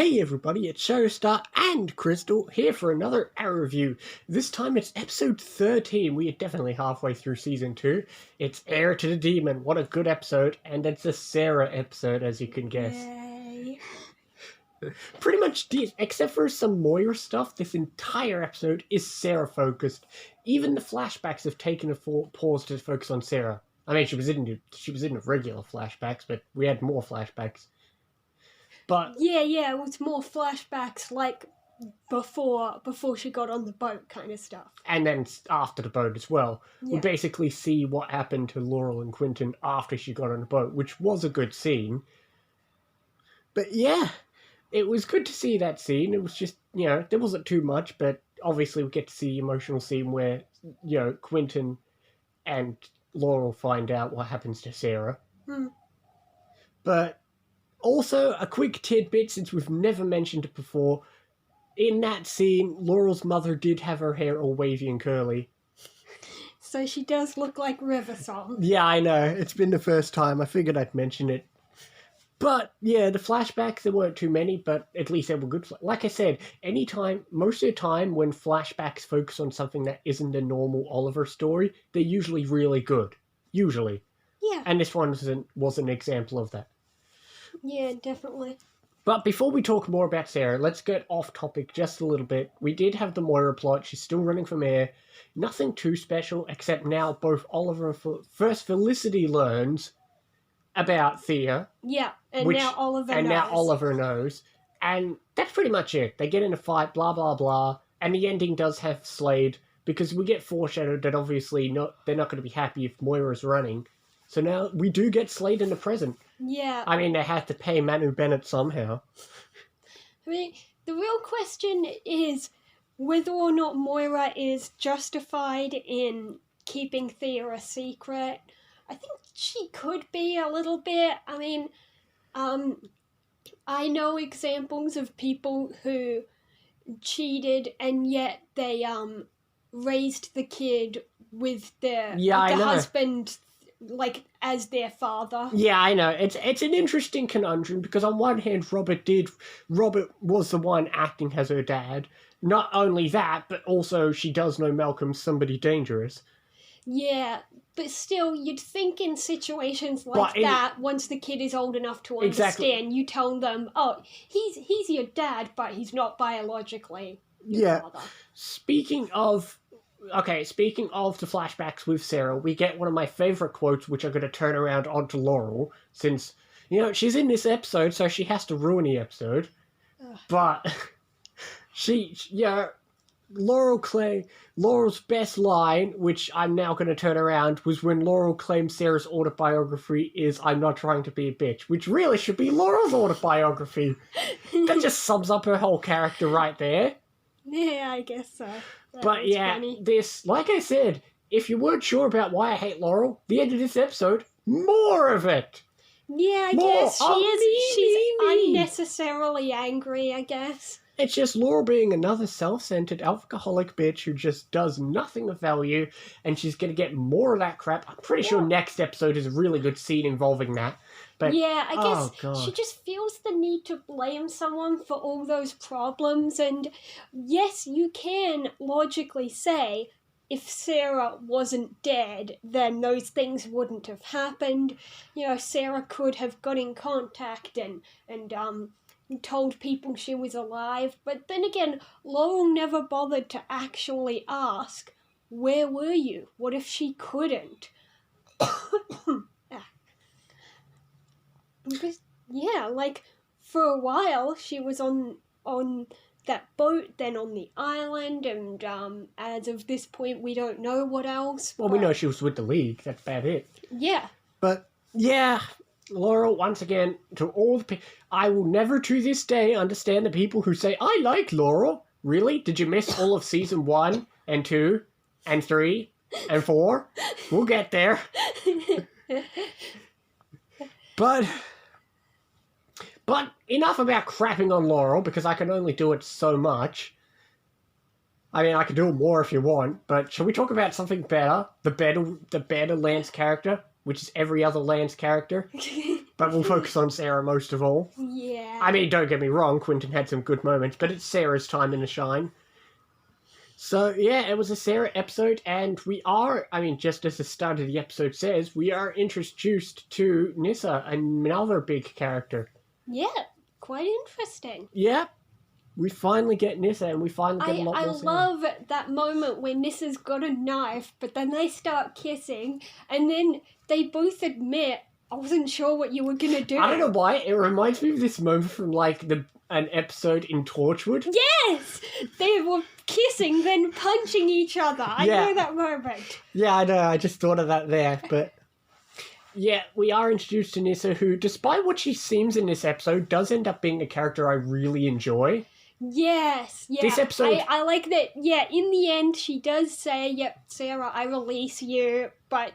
Hey everybody, it's Showstar and Crystal here for another Heir review. This time it's episode 13. We are definitely halfway through season 2. It's Heir to the Demon. What a good episode. And it's a Sara episode, as you can guess. Yay. Pretty much, except for some Moira stuff, this entire episode is Sara focused. Even the flashbacks have taken a pause to focus on Sara. I mean, she was in the regular flashbacks, but we had more flashbacks. But Yeah, it was more flashbacks like before she got on the boat kind of stuff. And then after the boat as well. Yeah. We basically see what happened to Laurel and Quentin after she got on the boat, which was a good scene. But yeah, it was good to see that scene. It was just, there wasn't too much, but obviously we get to see the emotional scene where, Quentin and Laurel find out what happens to Sara. But also, a quick tidbit, since we've never mentioned it before, in that scene, Laurel's mother did have her hair all wavy and curly. So she does look like River Song. Yeah, I know. It's been the first time. I figured I'd mention it. But, yeah, the flashbacks, there weren't too many, but at least they were good. Like I said, most of the time when flashbacks focus on something that isn't a normal Oliver story, they're usually really good. Usually. Yeah. And this one was an example of that. Yeah, definitely. But before we talk more about Sara, let's get off topic just a little bit. We did have the Moira plot. She's still running from Heir. Nothing too special, except now both Oliver and first Felicity learns about Thea. Yeah, now Oliver knows. And that's pretty much it. They get in a fight, blah, blah, blah. And the ending does have Slade, because we get foreshadowed that obviously they're not going to be happy if Moira's running. So now we do get Slade in the present. Yeah. I mean, they had to pay Manu Bennett somehow. I mean, the real question is whether or not Moira is justified in keeping Thea a secret. I think she could be a little bit. I mean, I know examples of people who cheated and yet they raised the kid with the husband like as their father. Yeah, I know. It's an interesting conundrum because on one hand Robert was the one acting as her dad. Not only that, but also she does know Malcolm's somebody dangerous. Yeah, but still you'd think in situations like that, once the kid is old enough to understand, you tell them, oh, he's your dad, but he's not biologically your father. Speaking of the flashbacks with Sara, we get one of my favourite quotes, which I'm going to turn around onto Laurel, since, she's in this episode, so she has to ruin the episode. Ugh. But Laurel's best line, which I'm now going to turn around, was when Laurel claims Sarah's autobiography is "I'm not trying to be a bitch," which really should be Laurel's autobiography. That just sums up her whole character right there. Yeah, I guess so. But yeah, funny. Like I said, if you weren't sure about why I hate Laurel, the end of this episode, more of it. Yeah, I guess she's unnecessarily angry, I guess. It's just Laurel being another self-centered alcoholic bitch who just does nothing of value, and she's going to get more of that crap. I'm pretty sure next episode is a really good scene involving that. But, yeah, I guess she just feels the need to blame someone for all those problems, and yes, you can logically say if Sara wasn't dead, then those things wouldn't have happened. Sara could have got in contact and told people she was alive, but then again, Laurel never bothered to actually ask, where were you? What if she couldn't? Because, yeah, like, for a while, she was on that boat, then on the island, and as of this point, we don't know what else. Well, we know she was with the League, that's about it. Yeah. But, yeah, Laurel, once again, to all the people, I will never to this day understand the people who say, I like Laurel. Really? Did you miss all of season 1 and 2 and 3 and 4? We'll get there. But enough about crapping on Laurel, because I can only do it so much. I mean, I can do it more if you want, but shall we talk about something better? The better Lance character, which is every other Lance character. But we'll focus on Sara most of all. Yeah. I mean, don't get me wrong, Quentin had some good moments, but it's Sarah's time in the shine. So, yeah, it was a Sara episode, and we are, I mean, just as the start of the episode says, we are introduced to Nyssa, another big character. Yeah, quite interesting. Yeah, we finally get Nyssa, and we finally get a lot more Sara. I love that moment when Nissa's got a knife, but then they start kissing, and then they both admit, I wasn't sure what you were going to do. I don't know why, it reminds me of this moment from, like, an episode in Torchwood. Yes! They were kissing, then punching each other. I know that moment. Yeah, I know, I just thought of that there, but... Yeah, we are introduced to Nyssa, who, despite what she seems in this episode, does end up being a character I really enjoy. Yes, yeah. This episode... I like that, yeah, in the end, she does say, yep, Sara, I release you, but,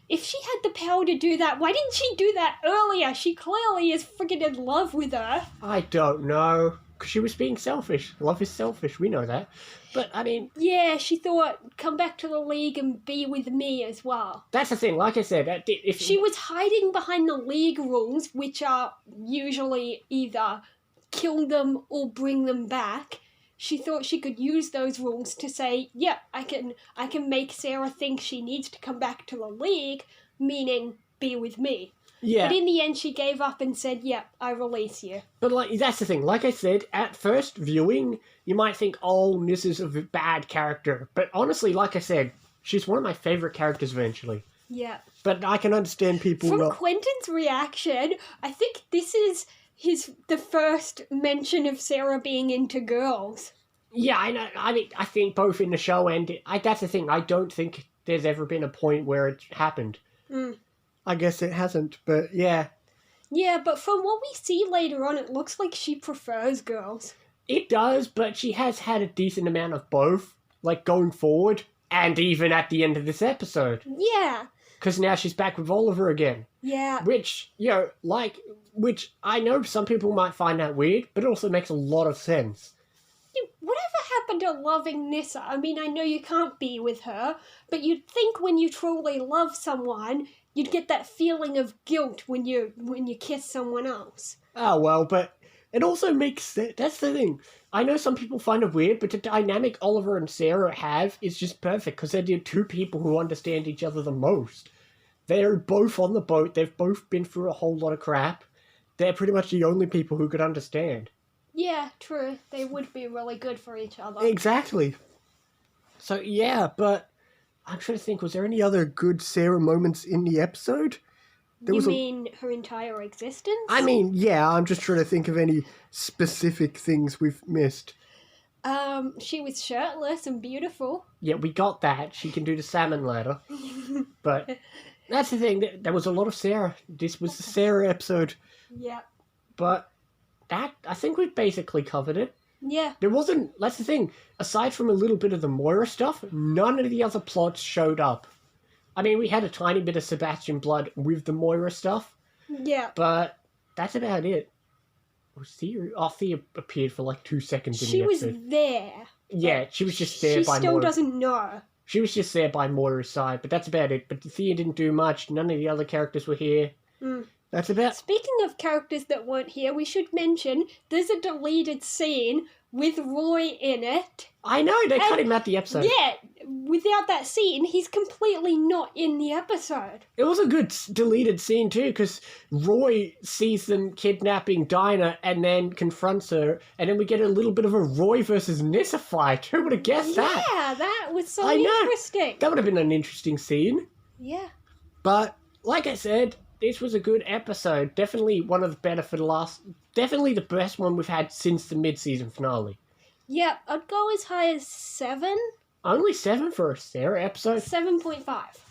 if she had the power to do that, why didn't she do that earlier? She clearly is freaking in love with her. I don't know, because she was being selfish. Love is selfish, we know that. But, I mean... Yeah, she thought, come back to the League and be with me as well. That's the thing, like I said, if... She was hiding behind the League rules, which are usually either kill them or bring them back. She thought she could use those rules to say, yeah, I can make Sara think she needs to come back to the League, meaning be with me. Yeah. But in the end, she gave up and said, yeah, I release you. But, like, that's the thing. Like I said, at first viewing, you might think, oh, Nyssa's a bad character. But honestly, like I said, she's one of my favourite characters eventually. Yeah. But I can understand people From Quentin's reaction, I think this is the first mention of Sara being into girls. Yeah, I know. I mean, I think both in the show and... that's the thing. I don't think there's ever been a point where it happened. I guess it hasn't, but yeah. Yeah, but from what we see later on, it looks like she prefers girls. It does, but she has had a decent amount of both, like going forward, and even at the end of this episode. Yeah. Because now she's back with Oliver again. Yeah. Which, you know, which I know some people might find that weird, but it also makes a lot of sense. Whatever happened to loving Nyssa? I mean, I know you can't be with her, but you'd think when you truly love someone, you'd get that feeling of guilt when you kiss someone else. Oh, well, but it also makes sense. That's the thing. I know some people find it weird, but the dynamic Oliver and Sara have is just perfect because they're the two people who understand each other the most. They're both on the boat. They've both been through a whole lot of crap. They're pretty much the only people who could understand. Yeah, true. They would be really good for each other. Exactly. So, yeah, but I'm trying to think, was there any other good Sara moments in the episode? You mean her entire existence? I mean, yeah, I'm just trying to think of any specific things we've missed. She was shirtless and beautiful. Yeah, we got that. She can do the salmon ladder. But that's the thing. There was a lot of Sara. This was the Sara episode. Yeah. But I think we've basically covered it. Yeah. There wasn't... That's the thing. Aside from a little bit of the Moira stuff, none of the other plots showed up. I mean, we had a tiny bit of Sebastian blood with the Moira stuff. Yeah. But that's about it. Thea appeared for like 2 seconds in the episode. She was there. Yeah, she was just there by Moira. She still doesn't know. She was just there by Moira's side, but that's about it. But Thea didn't do much. None of the other characters were here. That's about... Speaking of characters that weren't here, we should mention there's a deleted scene with Roy in it. I know, they cut him out the episode. Yeah, without that scene, he's completely not in the episode. It was a good deleted scene too, because Roy sees them kidnapping Dinah and then confronts her, and then we get a little bit of a Roy versus Nyssa fight. Who would have guessed that? Yeah, that was so interesting. That would have been an interesting scene. Yeah. But, like I said, this was a good episode. Definitely one of the better for the last... Definitely the best one we've had since the mid-season finale. Yeah, I'd go as high as 7. Only 7 for a Sara episode? 7.5.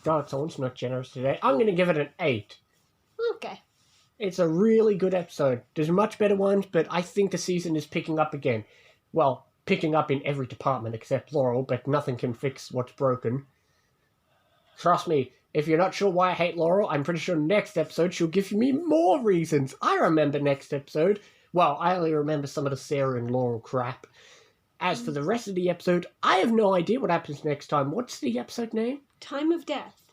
God, someone's not generous today. I'm going to give it an 8. Okay. It's a really good episode. There's much better ones, but I think the season is picking up again. Well, picking up in every department except Laurel, but nothing can fix what's broken. Trust me, if you're not sure why I hate Laurel, I'm pretty sure next episode she'll give me more reasons. I remember next episode. Well, I only remember some of the Sara and Laurel crap. As for the rest of the episode, I have no idea what happens next time. What's the episode name? Time of Death.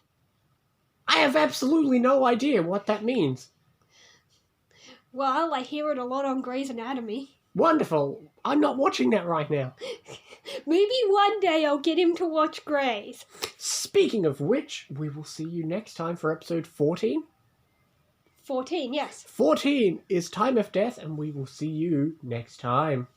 I have absolutely no idea what that means. Well, I hear it a lot on Grey's Anatomy. Wonderful. I'm not watching that right now. Maybe one day I'll get him to watch Grey's. Speaking of which, we will see you next time for episode 14. 14, yes. 14 is Time of Death, and we will see you next time.